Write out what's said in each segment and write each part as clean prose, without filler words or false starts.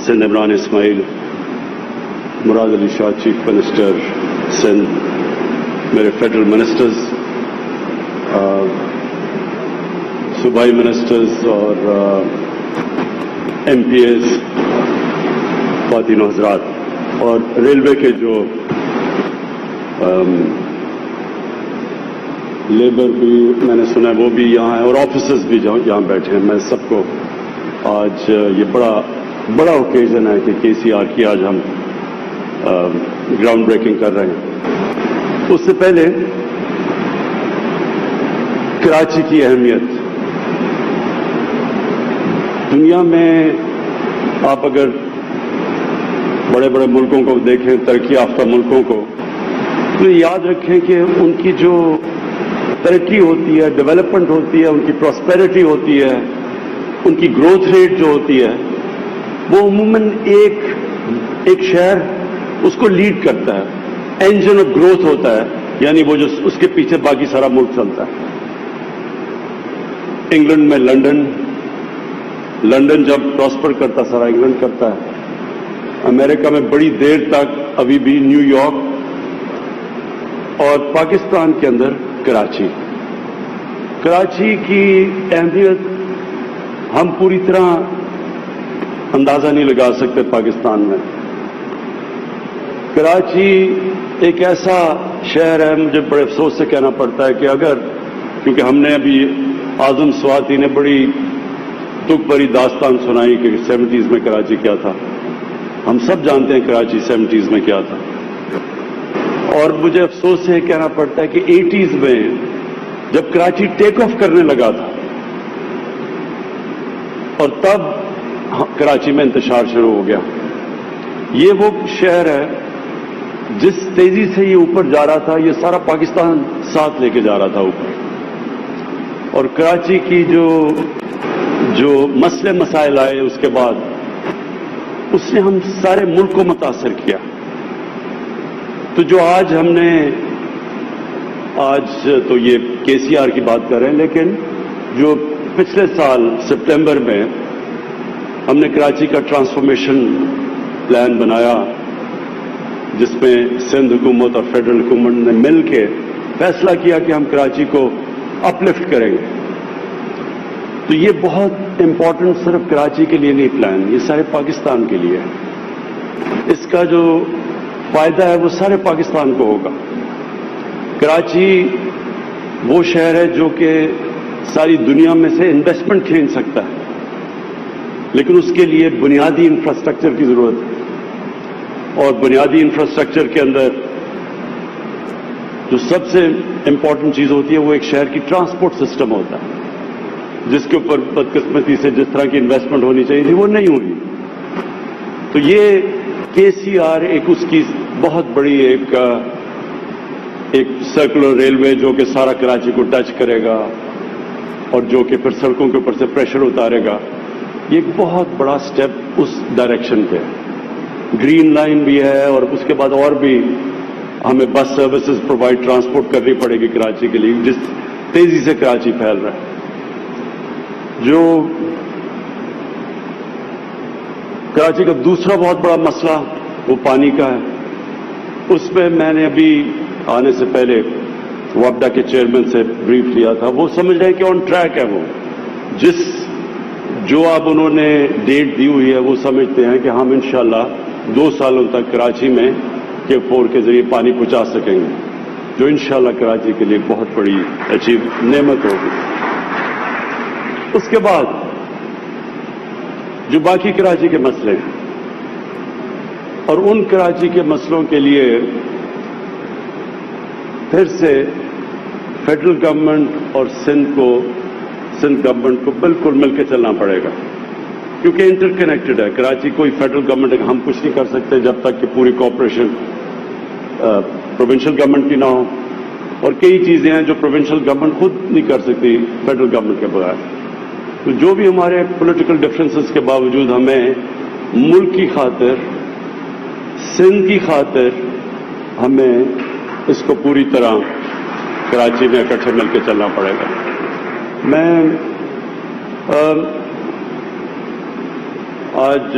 سندھ عمران اسماعیل، مراد Ali Shah chief minister Sindh, میرے federal ministers, صوبائی ministers اور ایم پی ایز، خواتین و حضرات، اور ریلوے کے جو لیبر بھی میں نے سنا ہے وہ بھی یہاں ہیں، اور آفیسرز بھی یہاں بیٹھے ہیں. میں سب کو آج یہ بڑا اوکیزن ہے کہ کے سی آر کی آج ہم گراؤنڈ بریکنگ کر رہے ہیں. اس سے پہلے کراچی کی اہمیت. دنیا میں آپ اگر بڑے بڑے ملکوں کو دیکھیں، ترقی یافتہ ملکوں کو، تو یاد رکھیں کہ ان کی جو ترقی ہوتی ہے، ڈیولپمنٹ ہوتی ہے، ان کی پراسپیرٹی ہوتی ہے، ان کی گروتھ ریٹ جو ہوتی ہے، وہ عموماً ایک شہر اس کو لیڈ کرتا ہے، انجن آف گروتھ ہوتا ہے، یعنی وہ جو اس کے پیچھے باقی سارا ملک چلتا ہے. انگلینڈ میں لنڈن جب پراسپر کرتا، سارا انگلینڈ کرتا ہے. امریکہ میں بڑی دیر تک ابھی بھی نیو یارک، اور پاکستان کے اندر کراچی کی اہمیت ہم پوری طرح اندازہ نہیں لگا سکتے. پاکستان میں کراچی ایک ایسا شہر ہے، مجھے بڑے افسوس سے کہنا پڑتا ہے کہ کیونکہ ہم نے ابھی اعظم سواتی نے بڑی دکھ بھری داستان سنائی کہ 70s میں کراچی کیا تھا. ہم سب جانتے ہیں کراچی 70s میں کیا تھا، اور مجھے افسوس سے کہنا پڑتا ہے کہ 80s میں جب کراچی ٹیک آف کرنے لگا تھا، اور تب کراچی میں انتشار شروع ہو گیا. یہ وہ شہر ہے جس تیزی سے یہ اوپر جا رہا تھا، یہ سارا پاکستان ساتھ لے کے جا رہا تھا اوپر. اور کراچی کی جو مسئلے مسائل آئے اس کے بعد، اس نے ہم سارے ملک کو متاثر کیا. تو جو آج ہم نے تو یہ کے سی آر کی بات کر رہے ہیں، لیکن جو پچھلے سال سپٹمبر میں ہم نے کراچی کا ٹرانسفارمیشن پلان بنایا، جس میں سندھ حکومت اور فیڈرل حکومت نے مل کے فیصلہ کیا کہ ہم کراچی کو اپ لفٹ کریں گے. تو یہ بہت امپورٹنٹ صرف کراچی کے لیے نہیں پلان، یہ سارے پاکستان کے لیے ہے. اس کا جو فائدہ ہے وہ سارے پاکستان کو ہوگا. کراچی وہ شہر ہے جو کہ ساری دنیا میں سے انویسٹمنٹ کھینچ سکتا ہے، لیکن اس کے لیے بنیادی انفراسٹرکچر کی ضرورت ہے. اور بنیادی انفراسٹرکچر کے اندر جو سب سے امپورٹنٹ چیز ہوتی ہے وہ ایک شہر کی ٹرانسپورٹ سسٹم ہوتا ہے، جس کے اوپر بدقسمتی سے جس طرح کی انویسٹمنٹ ہونی چاہیے تھی وہ نہیں ہوئی. تو یہ کے سی آر ایک اس کی بہت بڑی ایک سرکولر ریلوے جو کہ سارا کراچی کو ٹچ کرے گا، اور جو کہ پھر سڑکوں کے اوپر سے پریشر اتارے گا. یہ ایک بہت بڑا سٹیپ اس ڈائریکشن پہ. گرین لائن بھی ہے، اور اس کے بعد اور بھی ہمیں بس سروسز پرووائڈ ٹرانسپورٹ کرنی پڑے گی کراچی کے لیے، جس تیزی سے کراچی پھیل رہا ہے. جو کراچی کا دوسرا بہت بڑا مسئلہ وہ پانی کا ہے. اس پہ میں نے ابھی آنے سے پہلے وابڈا کے چیئرمین سے بریف لیا تھا. وہ سمجھ رہے ہیں کہ آن ٹریک ہے. وہ جو اب انہوں نے ڈیٹ دی ہوئی ہے، وہ سمجھتے ہیں کہ ہم انشاءاللہ 2 سالوں تک کراچی میں K4 کے ذریعے پانی پہنچا سکیں گے، جو انشاءاللہ کراچی کے لیے بہت بڑی نعمت ہوگی. اس کے بعد جو باقی کراچی کے مسئلے ہیں، اور ان کراچی کے مسئلوں کے لیے پھر سے فیڈرل گورنمنٹ اور سندھ گورنمنٹ کو بالکل مل کے چلنا پڑے گا، کیونکہ انٹر کنیکٹڈ ہے. کراچی کوئی فیڈرل گورنمنٹ ہم کچھ نہیں کر سکتے جب تک کہ پوری کوآپریشن پروونشل گورنمنٹ کی نہ ہو، اور کئی چیزیں ہیں جو پروونشل گورنمنٹ خود نہیں کر سکتی فیڈرل گورنمنٹ کے بغیر. تو جو بھی ہمارے پولیٹیکل ڈفرینسز کے باوجود ہمیں ملک کی خاطر، سندھ کی خاطر، ہمیں اس کو پوری طرح کراچی میں اکٹھے مل کے چلنا پڑے گا. میں آج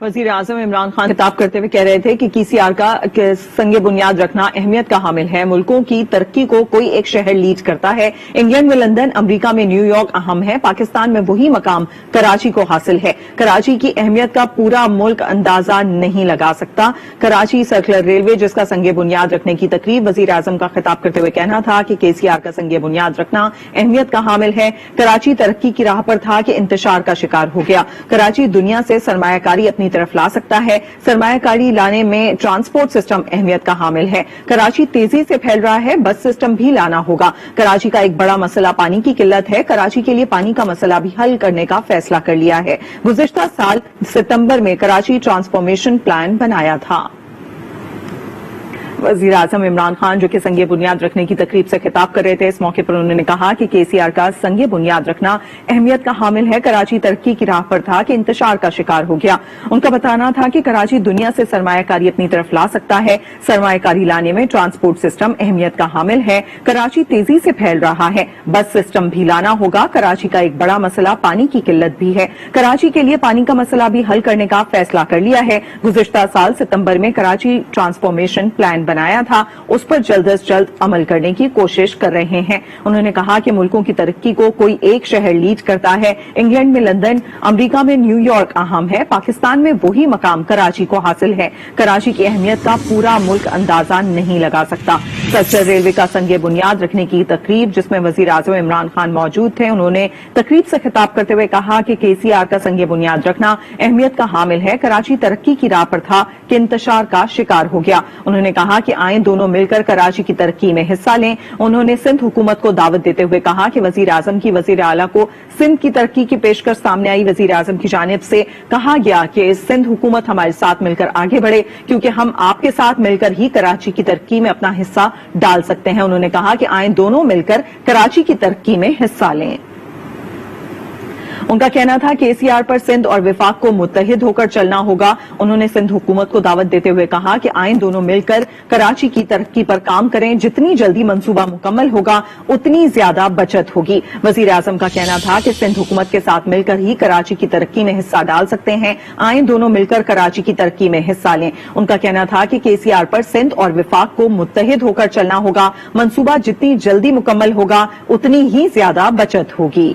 وزیر اعظم عمران خان خطاب کرتے ہوئے کہہ رہے تھے کہ KCR کا سنگ بنیاد رکھنا اہمیت کا حامل ہے. ملکوں کی ترقی کو کوئی ایک شہر لیڈ کرتا ہے. انگلینڈ میں لندن، امریکہ میں نیو یارک اہم ہے. پاکستان میں وہی مقام کراچی کو حاصل ہے. کراچی کی اہمیت کا پورا ملک اندازہ نہیں لگا سکتا. کراچی سرکلر ریلوے جس کا سنگ بنیاد رکھنے کی تقریب وزیر اعظم کا خطاب کرتے ہوئے کہنا تھا کہ KCR کا سنگ بنیاد رکھنا اہمیت کا حامل ہے. کراچی ترقی کی راہ پر تھا کہ انتشار کا شکار ہو گیا. کراچی دنیا سے سرمایہ کاری اپنی طرف لا سکتا ہے. سرمایہ کاری لانے میں ٹرانسپورٹ سسٹم اہمیت کا حامل ہے. کراچی تیزی سے پھیل رہا ہے. بس سسٹم بھی لانا ہوگا. کراچی کا ایک بڑا مسئلہ پانی کی قلت ہے. کراچی کے لیے پانی کا مسئلہ بھی حل کرنے کا فیصلہ کر لیا ہے. گزشتہ سال ستمبر میں کراچی ٹرانسفارمیشن پلان بنایا تھا. وزیر اعظم عمران خان جو کہ سنگ بنیاد رکھنے کی تقریب سے خطاب کر رہے تھے، اس موقع پر انہوں نے کہا کہ KCR کا سنگ بنیاد رکھنا اہمیت کا حامل ہے. کراچی ترقی کی راہ پر تھا کہ انتشار کا شکار ہو گیا. ان کا بتانا تھا کہ کراچی دنیا سے سرمایہ کاری اپنی طرف لا سکتا ہے. سرمایہ کاری لانے میں ٹرانسپورٹ سسٹم اہمیت کا حامل ہے. کراچی تیزی سے پھیل رہا ہے. بس سسٹم بھی لانا ہوگا. کراچی کا ایک بڑا مسئلہ پانی کی قلت بھی ہے. کراچی کے لیے پانی کا مسئلہ بھی حل کرنے کا فیصلہ کر لیا ہے. گزشتہ سال ستمبر میں کراچی ٹرانسفارمیشن پلان بنایا تھا. اس پر جلد از جلد عمل کرنے کی کوشش کر رہے ہیں. انہوں نے کہا کہ ملکوں کی ترقی کو کوئی ایک شہر لیڈ کرتا ہے. انگلینڈ میں لندن، امریکہ میں نیو یارک اہم ہے. پاکستان میں وہی مقام کراچی کو حاصل ہے. کراچی کی اہمیت کا پورا ملک اندازہ نہیں لگا سکتا. سرکلر ریلوے کا سنگ بنیاد رکھنے کی تقریب جس میں وزیر اعظم عمران خان موجود تھے، انہوں نے تقریب سے خطاب کرتے ہوئے کہا کہ KCR کا سنگ بنیاد رکھنا اہمیت کا حامل ہے. کراچی ترقی کی راہ پر تھا کہ انتشار کا شکار ہو گیا. انہوں نے کہا کہ آئیں دونوں مل کر کراچی کی ترقی میں حصہ لیں. انہوں نے سندھ حکومت کو دعوت دیتے ہوئے کہا کہ وزیر اعظم کی وزیر اعلیٰ کو سندھ کی ترقی کی پیشکش سامنے آئی. وزیر اعظم کی جانب سے کہا گیا کہ سندھ حکومت ہمارے ساتھ مل کر آگے بڑھے کیونکہ ہم آپ کے ساتھ مل کر ہی کراچی کی ترقی میں اپنا حصہ ڈال سکتے ہیں. انہوں نے کہا کہ آئیں دونوں مل کر کراچی کی ترقی میں حصہ لیں. ان کا کہنا تھا کہ KCR پر سندھ اور وفاق کو متحد ہو کر چلنا ہوگا. انہوں نے سندھ حکومت کو دعوت دیتے ہوئے کہا کہ آئیں دونوں مل کر کراچی کی ترقی پر کام کریں. جتنی جلدی منصوبہ مکمل ہوگا اتنی زیادہ بچت ہوگی. وزیر اعظم کا کہنا تھا کہ سندھ حکومت کے ساتھ مل کر ہی کراچی کی ترقی میں حصہ ڈال سکتے ہیں. آئیں دونوں مل کر کراچی کی ترقی میں حصہ لیں. ان کا کہنا تھا کہ KCR پر سندھ اور وفاق کو متحد ہو کر چلنا ہوگا. منصوبہ جتنی جلدی مکمل ہوگا اتنی ہی زیادہ بچت ہوگی.